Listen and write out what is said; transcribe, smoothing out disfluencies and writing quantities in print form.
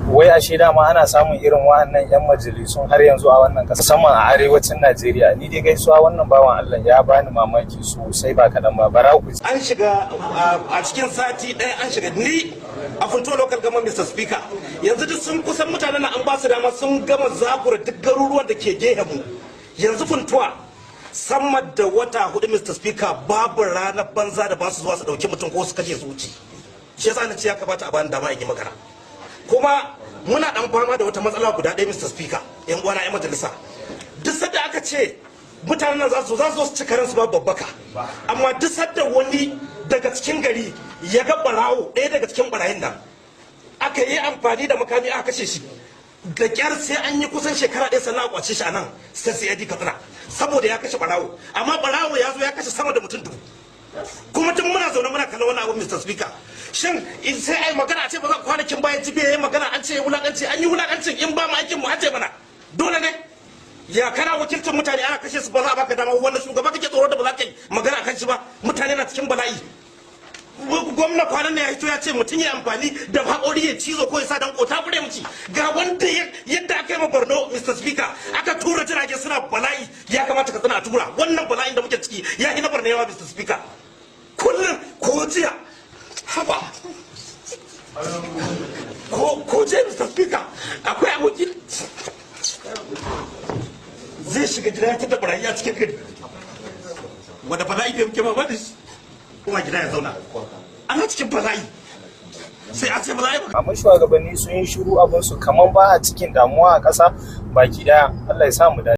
wai ashe dama ana samun irin wa'annan yan majalisun har yanzu a wannan ƙasa, musamman a arewacin Najeriya. Ni dai gaisuwa wannan bawan Allah ya bani mamaki sosai ba kaɗan ba. Bara ku an shiga a cikin sati ɗaya an shiga ni a Funtuwa local government Mr. Speaker, yanzu duk sun kusan mutanen an ba su dama sun gama zakura duk garuruwan da ke gehe mu. Yanzu Funtuwa sama da wata 4 Mr. Speaker babu ranar banza da ba su zuwa su ɗauki mutum ko su kashe su wuce. Shi yasa na ce ya kamata a bani dama in yi magana. Kuma muna dan fama da wata matsala guda ɗaya Mr. Speaker, yan uwana yan majalisa. Duk sadda aka ce mutanen nan za su ci karansu ba babbaka, amma duk sadda wani daga cikin gari ya ga barawo ɗaya daga cikin barayin nan aka yi amfani da makami aka kashe shi, da kyar sai an yi kusan shekara ɗaya sannan a kwace shi a nan sai ya Katsina saboda ya kashe barawo. Amma barawo ya zo ya kashe sama da mutum 1000, kuma tun muna zaune muna kallon wani abu Mr. Speaker. Shin sai ai magana a ce ba za kwanakin bayan jibi ya yi magana an ce wulakanci, an yi wulakancin in ba mu aikin mu an ce mana dole ne ya kana wakilcin mutane ana kashe su ba za a baka dama, wanda shugaba kake tsoro da ba za ka yi magana akan shi ba, mutane na cikin bala'i. Gwamna kwanan ne ya hito ya ce mutum ya amfani da haƙori ya cizo ko ya sa dan kota fure muci ga wanda yadda aka yi ma Borno Mr. Speaker aka tura jirage suna bala'i, ya kamata ka tsana a tura wannan bala'in da muke ciki ya yi na Borno yawa Mr. Speaker. Kullum ko jiya haba ko je Mr. Speaker akwai aboki zai shiga gida ya tada barayi a cikin gari wanda bala'i da muke ma shi kuma gida ya zauna ana cikin bala'i sai a ce bala'i. Amma shugabanni sun yi shiru abin su kaman ba a cikin damuwa a ƙasa baki daya. Allah ya sa mu dace.